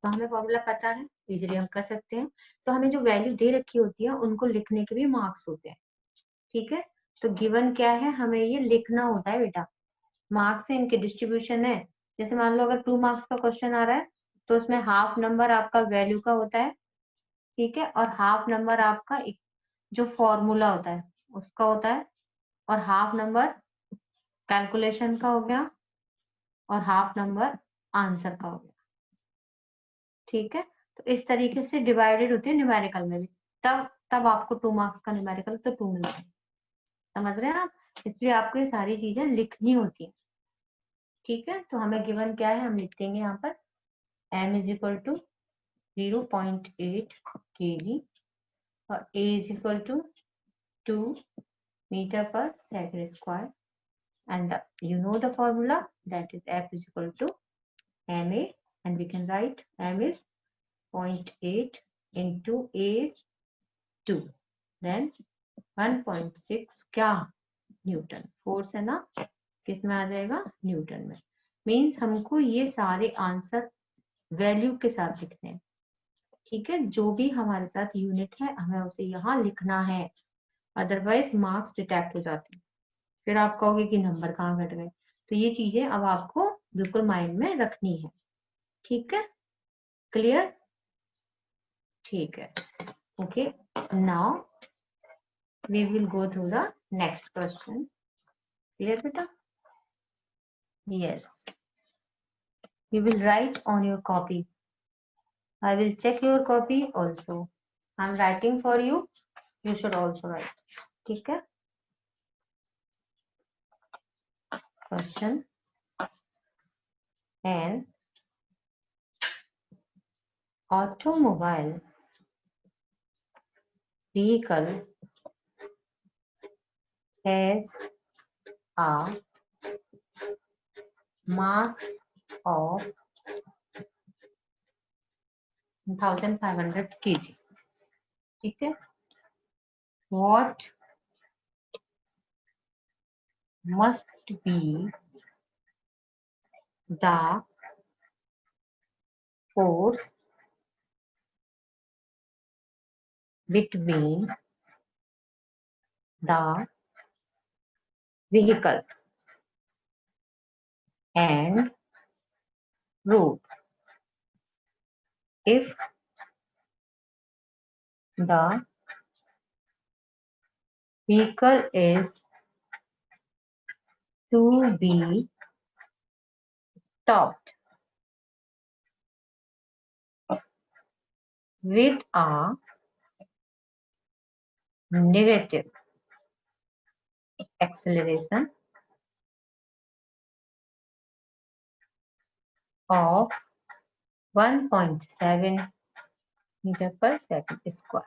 तो हमें फॉर्मूला पता है, इजीली हम कर सकते हैं। तो हमें जो वैल्यू दे रखी होती है उनको लिखने के भी मार्क्स होते हैं, ठीक है। तो गिवन क्या है, हमें ये लिखना होता है बेटा। मार्क्स है, इनके डिस्ट्रीब्यूशन है। जैसे मान लो अगर 2 मार्क्स का क्वेश्चन आ रहा है तो उसमें हाफ नंबर आपका वैल्यू का होता है, ठीक है, और हाफ नंबर आपका जो फॉर्मूला होता है उसका होता है, और हाफ नंबर कैलकुलेशन का हो गया, और हाफ नंबर आंसर का हो गया, ठीक है। तो इस तरीके से डिवाइडेड होती है न्यूमेरिकल में भी। तब आपको 2 मार्क्स का न्यूमेरिकल तो 2 मिलता है, समझ रहे हैं आप। इसलिए आपको ये सारी चीजें लिखनी होती है, ठीक है। तो हमें गिवन क्या है, हम लिख देंगे यहाँ पर m is equal to 0.8 kg और a is equal to 2 metre per second square, and you know the formula, that is F is equal to ma, and we can write m is 0.8 into a is 2, then 1.6 क्या, Newton. Force है ना, किस में आ जाएगा, Newton में। Means हमको ये सारे आंसर वैल्यू के साथ लिखने हैं, ठीक है। जो भी हमारे साथ यूनिट है हमें उसे यहाँ लिखना है, अदरवाइज मार्क्स डिटेक्ट हो जाते हैं, फिर आप कहोगे कि नंबर कहाँ घट गए। तो ये चीजें अब आपको बिल्कुल माइंड में रखनी है, ठीक है, क्लियर, ठीक है। Okay, now we will go through the next question. Clear बेटा? Yes, you will write on your copy. I will check your copy also. I am writing for you. You should also write. ठीक है? Question. An automobile vehicle has a mass of 1500 kg. ठीक है? What must be the force between the vehicle and road if the vehicle is to be stopped with a negative acceleration of 1.7 metre per second square,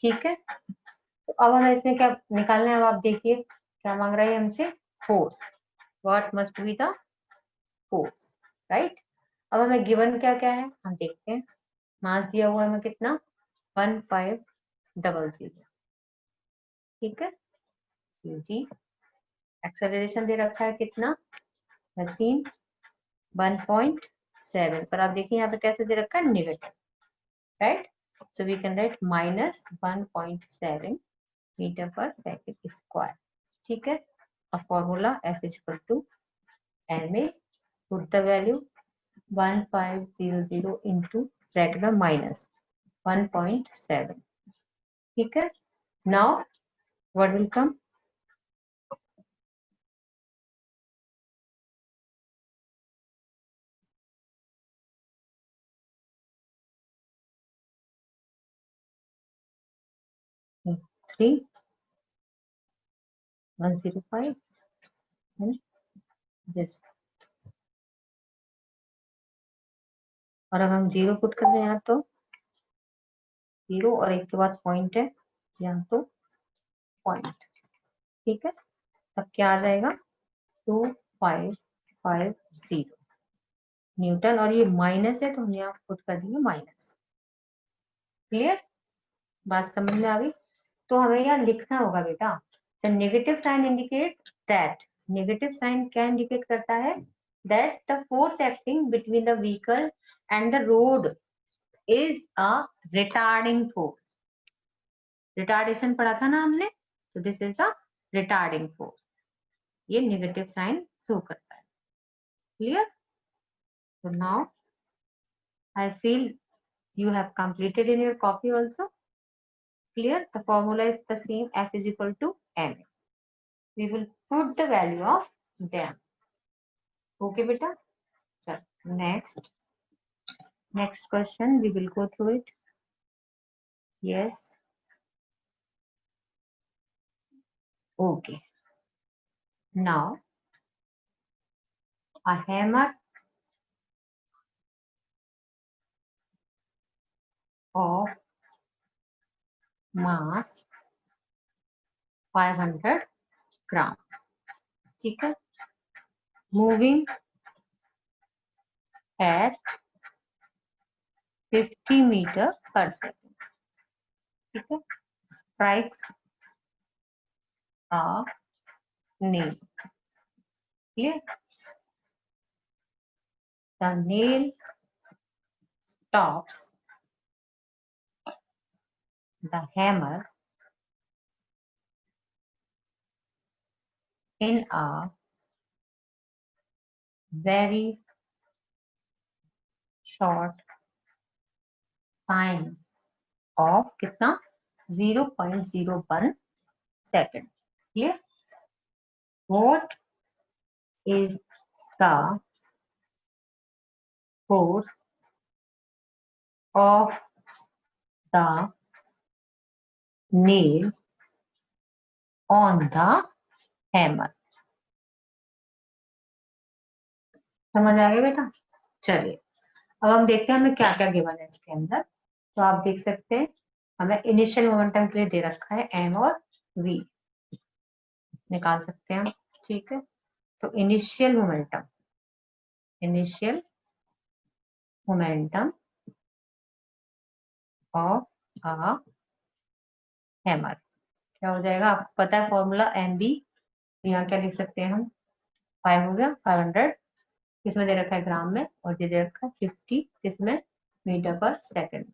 ठीक है। तो अब हमें इसमें क्या निकालना है, अब आप देखिए क्या मांग रहा है हमसे, force. What must be the force, right. अब हमें गिवन क्या क्या है हम देखते हैं। मास दिया हुआ है हमें कितना, 1500, ठीक है जी। एक्सेलरेशन दे रखा है कितना, 1.7, पर आप देखिए यहाँ पे कैसे दे रखा है, negative, right. So we can write -1.7 metre per second square, ठीक है। और formula F is equal to ma, put the value 1500 into bracket में -1.7, ठीक है। Now what will come, three 105 and this, और अगर हम 0 पुट कर दें यहाँ तो 0 और एक के बाद पॉइंट है यहाँ तो पॉइंट, ठीक है। तब क्या आ जाएगा, 2550 न्यूटन, और ये माइनस है तो हम यहाँ पुट कर देंगे माइनस। क्लियर, बात समझ में आ गई। तो हमें यहाँ लिखना होगा बेटा, the negative sign indicate that, negative sign क्या इंडिकेट करता है, that the force acting between the vehicle and the road is a retarding force. Retardation पढ़ा था ना हमने, तो this is the retarding force. ये नेगेटिव साइन शो करता है. Clear? So now I feel you have completed in your copy also. Clear? The formula is the same. F is equal to m. We will put the value of them. Okay, beta. So next question. We will go through it. Yes. Okay. Now a hammer of mass 500 ग्राम. ठीक है. Moving at 50 meter per second. ठीक है. Strikes a nail. Clear? The nail stops the hammer in a very short time of कितना 0.01 second. Clear? What is the force of the nail on the hammer? समझ आ गया बेटा? चलिए अब हम देखते हैं हमें क्या क्या गिवन है इसके अंदर. तो आप देख सकते हैं हमें इनिशियल मोमेंटम के लिए दे रखा है m और v निकाल सकते हैं हम. ठीक है. तो initial momentum of a hammer क्या हो जाएगा? आपको पता है फॉर्मूला एम बी. यहाँ क्या लिख सकते हैं हम? 5 हो गया 500 किसमें दे रखा है? ग्राम में. और ये दे रखा है 50 किसमें? Metre per second.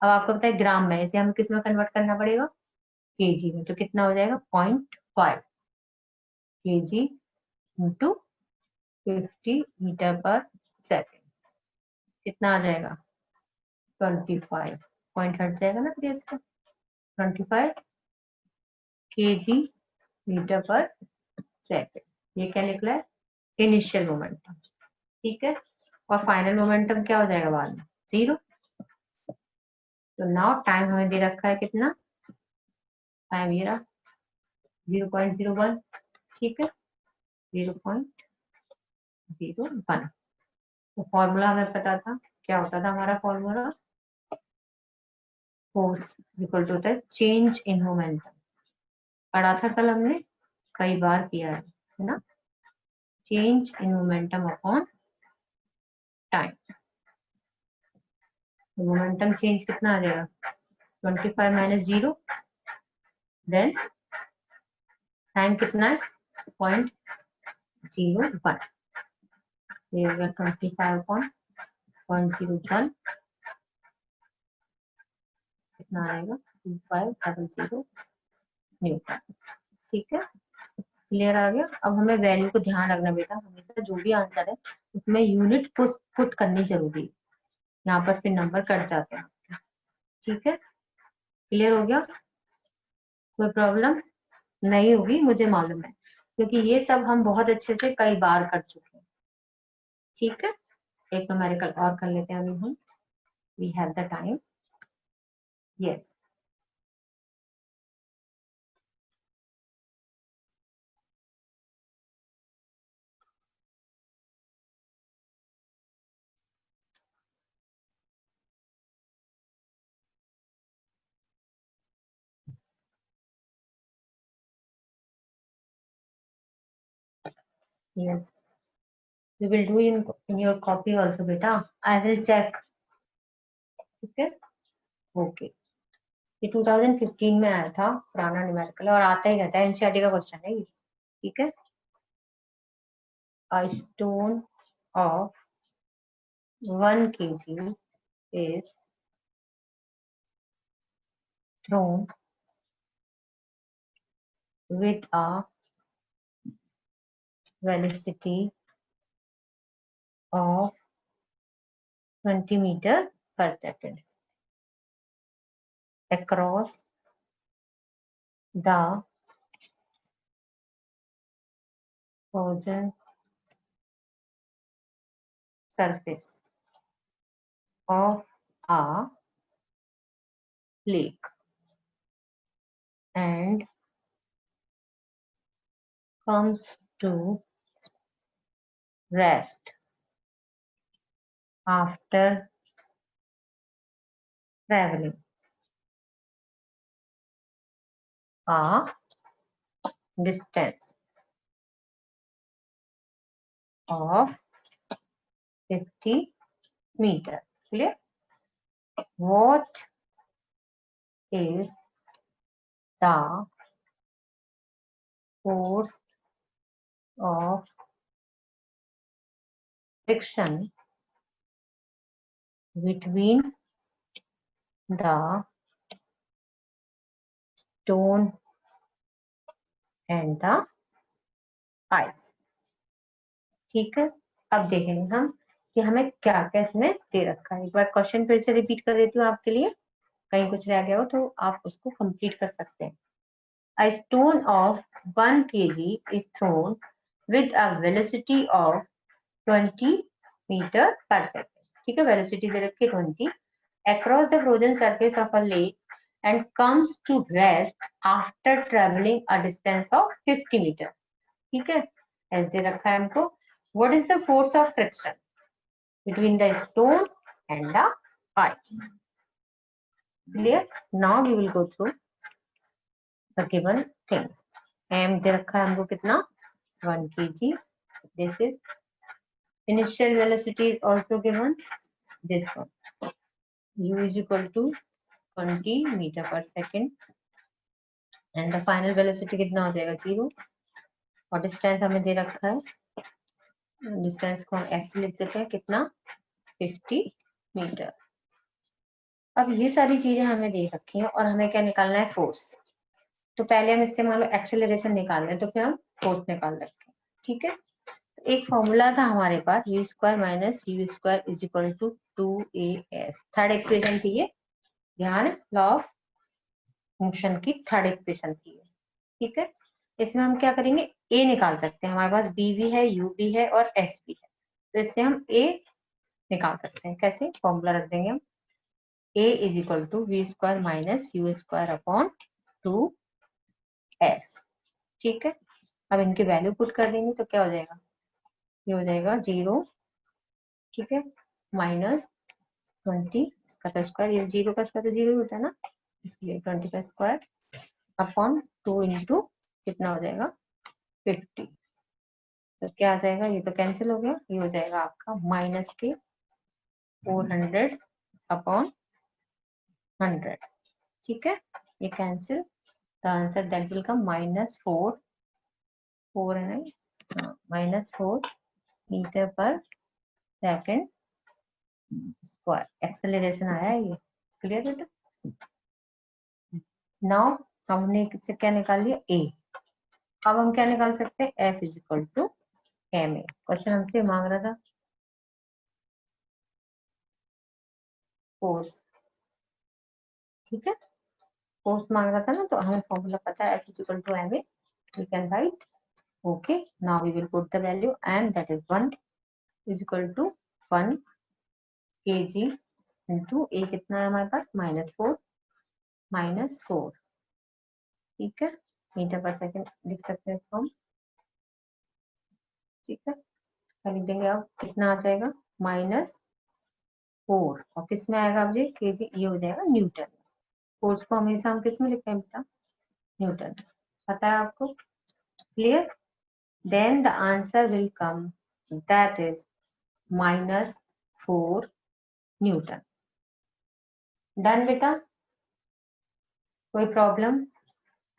अब आपको पता है ग्राम में, इसे हमें किसमें कन्वर्ट करना पड़ेगा? केजी में. तो कितना हो जाएगा? 0.5 KG into 50 metre per second. कितना आ जाएगा? 25. पॉइंट हट जाएगा ना फिर इसका. 25 केजी मीटर पर सेकंड. ये क्या निकला है? Initial momentum. ठीक है. और फाइनल मोमेंटम क्या हो जाएगा बाद में? 0. तो नाउ टाइम हमें दे रखा है कितना? टाइम ये रहा 0.01. ठीक है. 0.01. तो फॉर्मूला हमें पता था. क्या होता था हमारा फॉर्मूला? फोर्स इक्वल टू होता है चेंज इन मोमेंटम. पढ़ा था कल हमने, कई बार किया है ना. Change in momentum upon time. Momentum change कितना आ जाएगा? 25 माइनस 0. देन टाइम कितना है? 0.01. ये हो गया 25/0.01. कितना आएगा? 2500 न्यूटन. ठीक है. क्लियर आ गया? अब हमें वैल्यू को ध्यान रखना बेटा, हमेशा जो भी आंसर है उसमें यूनिट पुट करनी जरूरी है. यहाँ पर फिर नंबर कट जाते हैं. ठीक है. क्लियर हो गया? कोई प्रॉब्लम नहीं होगी मुझे मालूम है, क्योंकि ये सब हम बहुत अच्छे से कई बार कर चुके हैं. ठीक है. एक न्यूमेरिकल और कर लेते हैं अभी हम. We have the time. Yes. Yes, we will do in your copy also beta. I will check. ठीक है. ओके. ये 2015 में आया था, पुराना न्यूमेरिकल, और आता ही रहता है, एनसीईआरटी का क्वेश्चन है ये. ठीक है. A stone of 1 kg is thrown with a velocity of 20 meters per second across the frozen surface of a lake and comes to rest after traveling a distance of 50 meters. Clear? What is the force of friction between the stone and the ice? ठीक है, अब देखेंगे हम कि हमें क्या क्या इसमें दे रखा है। एक बार क्वेश्चन फिर से रिपीट कर देती हूँ आपके लिए, कहीं कुछ रह गया हो तो आप उसको कंप्लीट कर सकते हैं। A stone of 1 kg is thrown with a velocity of 20 meter per second. ठीक है, वेलोसिटी दे रखी है 20 across the frozen surface of a lake and comes to rest after traveling a distance of 50 meter. ठीक है, ऐसे दे रखा है हमको। What is the force of friction between the stone and the ice? Clear? Now we will go through the given things. M दे रखा है हमको कितना 1 kg. This is initial velocity is also given, this one. U is equal to 20 meter per second and the final velocity कितना हो जाएगा 0 और distance हमें दे रखा है, डिस्टेंस को हम ऐसे लिख देते हैं कितना 50 मीटर। अब ये सारी चीजें हमें दे रखी हैं और हमें क्या निकालना है फोर्स। तो पहले हम इससे मान लो एक्सेलरेशन निकाल रहे हैं तो फिर हम फोर्स निकाल रखे हैं। ठीक है, एक फॉर्मूला था हमारे पास u square minus u square is equal to 2as, third equation थी ये, ध्यान लॉ ऑफ मोशन की थर्ड इक्वेशन थी। ठीक है, इसमें हम क्या करेंगे a निकाल सकते हैं, हमारे पास b भी है u भी है और s भी है, तो इससे हम a निकाल सकते हैं। कैसे, फॉर्मूला रख देंगे हम a is equal to V square minus U square upon 2s। ठीक है, अब इनकी वैल्यू पुट कर देंगे तो क्या हो जाएगा, ये हो जाएगा 0, ठीक है, माइनस 20 का स्क्वायर, ये 0 का स्क्वायर तो 0 ही होता है ना, इसलिए 20 का स्क्वायर अपॉन 2 इंटू कितना हो जाएगा 50। तो क्या आ जाएगा, ये तो कैंसिल हो गया, ये हो जाएगा आपका माइनस के 400 अपॉन 100। ठीक है, ये cancel, the answer that will come -4 metre per second square. Acceleration आया है ये। क्लियर बेटा? नाउ हमने इससे क्या निकाल लिया a, अब हम क्या निकाल सकते हैं F is equal to ma। Question हमसे मांग रहा था फोर्स, ठीक है, फोर्स मांग रहा था ना, तो हमें फॉर्मूला पता है F is equal to ma, we can write. Okay, now we will put the value and that is 1 is equal to 1 kg into a कितना है हमारे पास -4 ठीक है, मीटर पर सेकंड लिख सकते हैं इसको हम। ठीक है, लिख देंगे, अब कितना आ जाएगा -4 और किस में आएगा अब ये केजी, ये हो जाएगा न्यूटन। फोर्स को हमेशा हम किस में लिखते हैं बेटा, न्यूटन, पता है आपको। Clear? Then the answer will come that is -4 newton. Done बेटा? कोई प्रॉब्लम?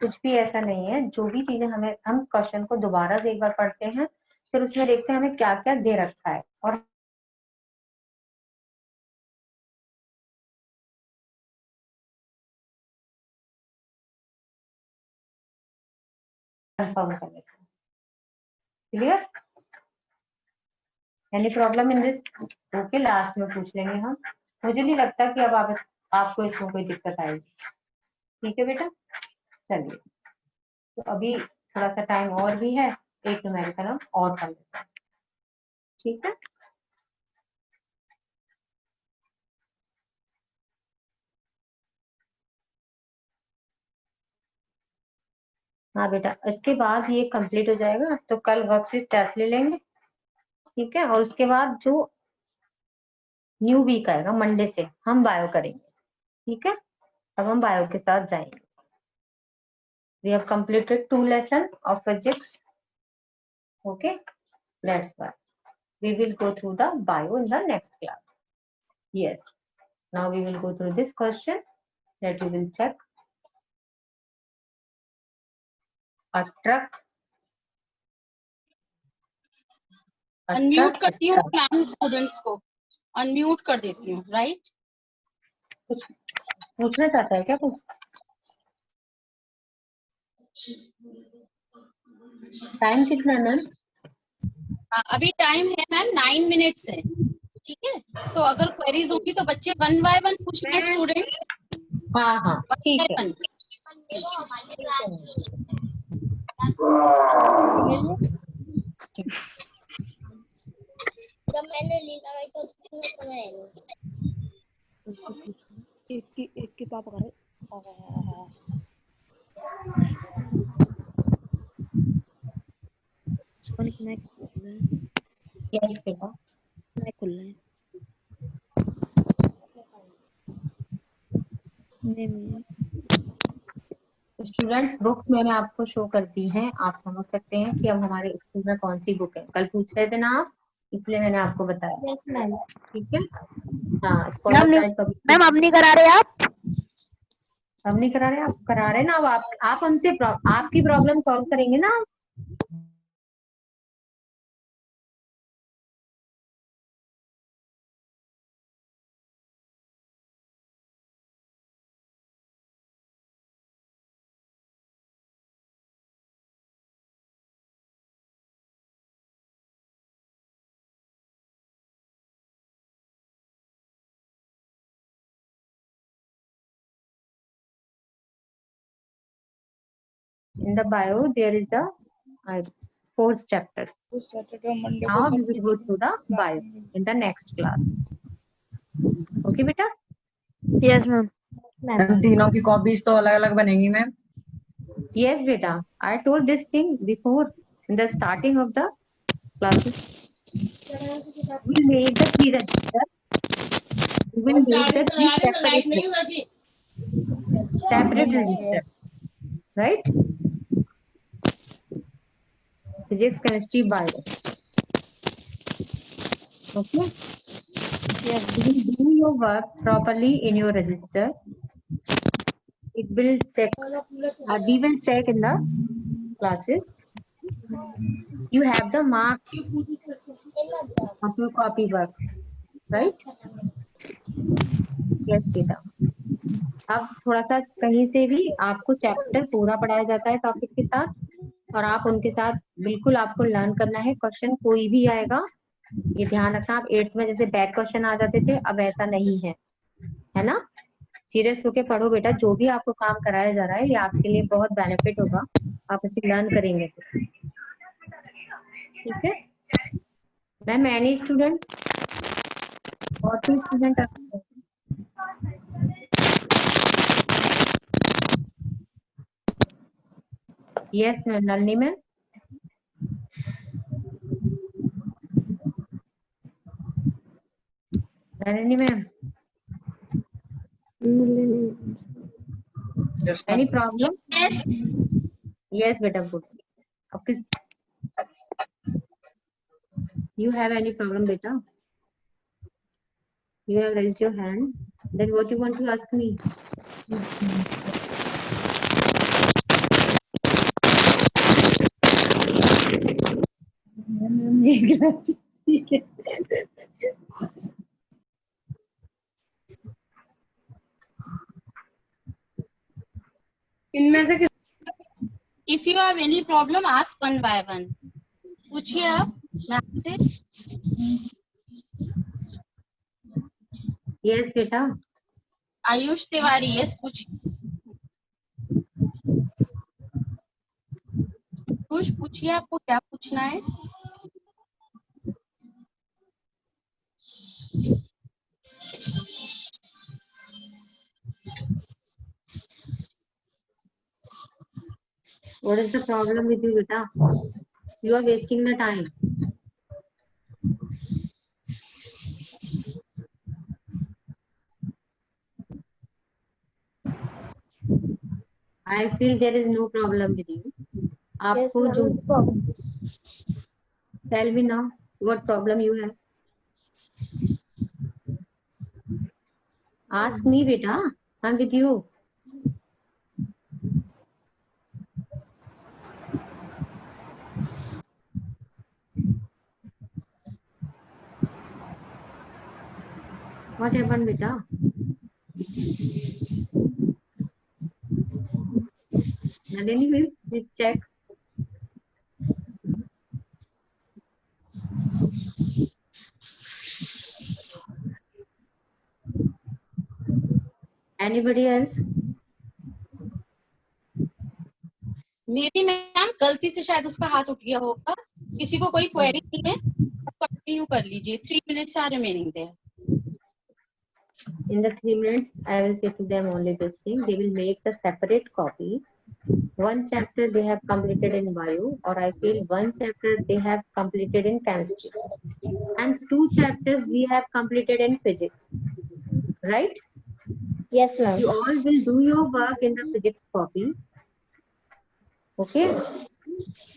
कुछ भी ऐसा नहीं है, जो भी चीजें हमें, हम क्वेश्चन को दोबारा से एक बार पढ़ते हैं फिर उसमें देखते हैं हमें क्या क्या दे रखा है और कंफर्म कर लेते हैं। Clear? Any problem in this? Okay, last में पूछ लेंगे हम। मुझे नहीं लगता कि अब आपको इसमें कोई दिक्कत आएगी। ठीक है बेटा, चलिए। तो अभी थोड़ा सा टाइम और भी है, एक न्यूमेरिकल हम और कर लेते हैं। ठीक है, हाँ बेटा, इसके बाद ये कंप्लीट हो जाएगा तो कल वर्कशीट टेस्ट ले लेंगे। ठीक है, और उसके बाद जो न्यू वीक आएगा मंडे से हम बायो करेंगे। ठीक है, अब हम बायो के साथ जाएंगे। We have completed 2 lesson of physics. Okay, let's bye. We will go through the bio in the next class. Yes. Now we will go through this question that you will check. A truck. Unmute करती हूँ ma'am, students को unmute कर देती हूँ, right? कुछ पूछना चाहता है क्या कुछ? टाइम कितना है मैम? अभी टाइम है मैम 9 मिनट्स है। ठीक है, तो अगर क्वेरीज होगी तो बच्चे 1 बाय 1 पूछ लें स्टूडेंट्स। हाँ हाँ, ठीक है। जब मैंने लीला गई तो समय एक के पापा करे यस बेटा, मैं खुल रहा है। स्टूडेंट्स बुक मैंने आपको शो कर दी है। आप समझ सकते हैं कि अब हमारे स्कूल में कौन सी बुक है। कल पूछ रहे थे ना आप, इसलिए मैंने आपको बताया। Yes ma'am. ठीक है, हाँ। स्कॉलर गाइड मैम अब नहीं करा रहे आप? हम नहीं करा रहे, आप करा रहे ना। अब आप हमसे आपकी प्रॉब्लम सॉल्व करेंगे ना। In the bio, there is the 4 chapters. Now we will go through the bio in the next class. Okay, beta? Yes ma'am. Ma'am तीनों की कॉपीज तो अलग अलग बनेंगी ma'am? Yes, beta. I told this thing before in the starting of the classes. We will make the 3 register. We will make the 3 separate registers. Right? Physics, chemistry, bio. Okay? Yes, you will do your work properly in your register. It will check, we will check in the classes. You have the marks of your copy work, right? Yes, बेटा। अब थोड़ा सा कहीं से भी आपको chapter पूरा पढ़ाया जाता है टॉपिक के साथ, और आप उनके साथ बिल्कुल आपको लर्न करना है। क्वेश्चन कोई भी आएगा, ये ध्यान रखना। आप 8th में जैसे बैक क्वेश्चन आ जाते थे, अब ऐसा नहीं है, है ना। सीरियस होके पढ़ो बेटा। जो भी आपको काम कराया जा रहा है, ये आपके लिए बहुत बेनिफिट होगा, आप इसे लर्न करेंगे तो। ठीक है मैम। एनी स्टूडेंट और कोई student? Yes ma'am. Nalini ma'am? Nalini ma'am, any problem? Yes yes बेटा, गुड। अब किस you have any problem beta? You have raised your hand, then what you want to ask me? इनमें से if you have any problem ask one by one. पूछिए आप ma'am से। Yes बेटा। Ayush Tiwari, yes पूछिए। कुछ पूछिए, आपको क्या पूछना है? What is the problem with you, beta? You are wasting the time. I feel there is no problem with you. Yes, आपको जो ma'am. tell me now what problem you have. Ask me, beta. I'm with you. What happened, beta? Anyway, please check. Anybody else? May be ma'am गलती से शायद उसका हाथ उठ गया होगा। किसी को कोई क्वेरी नहीं है, कंटिन्यू कर लीजिए। 3 minutes are remaining there. In the 3 minutes, I will say to them only this thing. They will make the separate copy. One chapter they have completed in bio, or I feel one chapter they have completed in chemistry, and 2 chapters we have completed in physics. Right? Yes, ma'am. You all will do your work in the physics copy. Okay?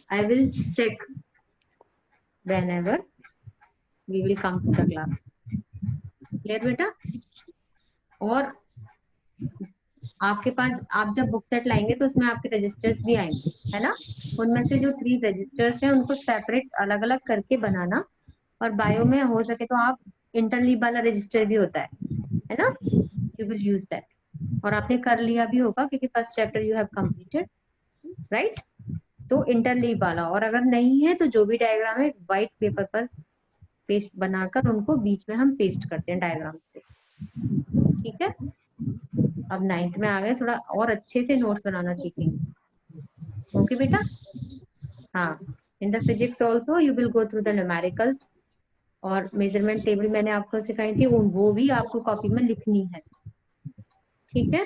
I will check whenever we will come to the class. Clear बेटा? और आपके पास आप जब book set लाएंगे तो उसमें आपके registers भी आएंगे, है ना? उनमें से जो 3 रजिस्टर्स हैं उनको सेपरेट अलग अलग करके बनाना, और बायो में हो सके तो आप इंटरलीव वाला रजिस्टर भी होता है ना? You will use that. और आपने कर लिया भी होगा क्योंकि first chapter you have completed, right? तो इंटरलीव वाला, और अगर नहीं है तो जो भी डायग्राम है व्हाइट पेपर पर पेस्ट बनाकर उनको बीच में हम पेस्ट करते हैं डायग्राम्स पे। ठीक है? अब 9th में आ गए, थोड़ा और अच्छे से नोट्स बनाना सीखेंगे। ओके बेटा? हाँ, in the physics also you will go through the numericals, और मेजरमेंट टेबल मैंने आपको सिखाई थी, वो भी आपको कॉपी में लिखनी है। ठीक है?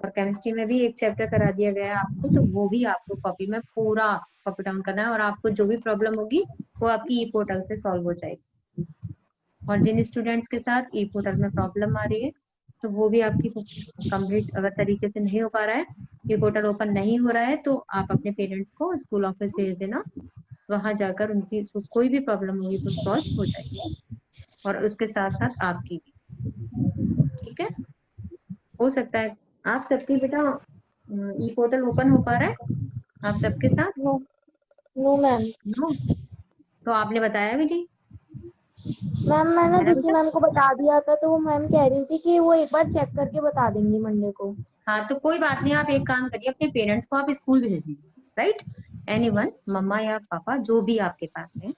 और केमिस्ट्री में भी एक चैप्टर करा दिया गया है आपको, तो वो भी आपको कॉपी में पूरा कॉपी डाउन करना है, और आपको जो भी प्रॉब्लम होगी वो आपकी ई पोर्टल से सॉल्व हो जाएगी। और जिन स्टूडेंट्स के साथ ई पोर्टल में प्रॉब्लम आ रही है तो वो भी आपकी कंप्लीट अगर तरीके से नहीं हो पा रहा है, ई पोर्टल ओपन नहीं हो रहा है, तो आप अपने पेरेंट्स को स्कूल ऑफिस भेज देना, वहां जाकर उनकी कोई भी प्रॉब्लम होगी तो सॉल्व हो जाएगी, और उसके साथ साथ आपकी भी। ठीक है? हो सकता है आप सबकी बेटा ई पोर्टल ओपन हो पा रहा है आप सबके साथ? No, no, ma'am. नो? तो आपने बताया भी नहीं। मैम मैंने है ना दूसरी बेटा? मैम को बता दिया था, तो वो मैम कह रही थी कि वो एक बार चेक करके बता देंगी मंडे को। हाँ, तो कोई बात नहीं, आप एक काम करिए, अपने पेरेंट्स को आप स्कूल भेज दीजिए, राइट? एनीवन, मम्मा या पापा जो भी आपके पास है,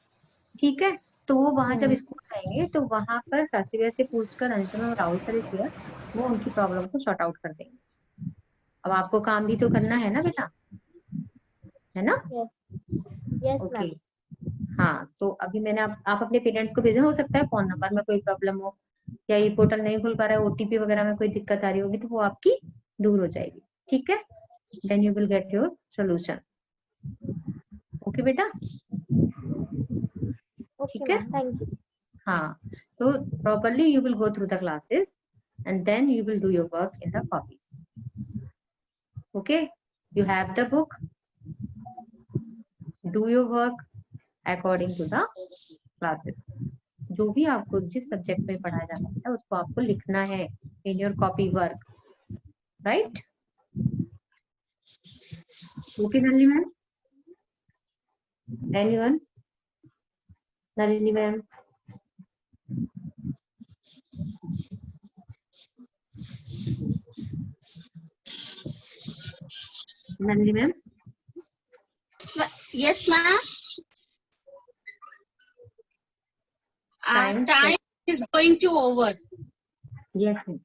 ठीक है? तो वो वहां जब स्कूल जाएंगे तो वहां पर शास्त्री भैया से पूछकर अंशुमन और राहुल सर इज, वो उनकी प्रॉब्लम को सॉर्ट आउट कर देंगे। अब आपको काम भी तो करना है ना बेटा, है ना? Yes okay. मैम। हाँ, तो अभी मैंने आप अपने पेरेंट्स को भेजे, हो सकता है फोन नंबर में कोई प्रॉब्लम हो या ये पोर्टल नहीं खुल पा रहा है, ओटीपी वगैरह में कोई दिक्कत आ रही होगी, तो वो आपकी दूर हो जाएगी। ठीक है? Then you will get your solution. Okay बेटा? ठीक है? Thank you. हाँ, तो properly you will go through the classes and then you will do your work in the copies. Okay? You have the book. Do your work according to the classes. जो भी आपको जिस subject में पढ़ाया जाता है उसको आपको लिखना है in your copy work, right? Okay, Nalini ma'am? Anyone? Nalini ma'am? Nalini ma'am? yes ma'am. Time Time is going to over. Yes, ma'am.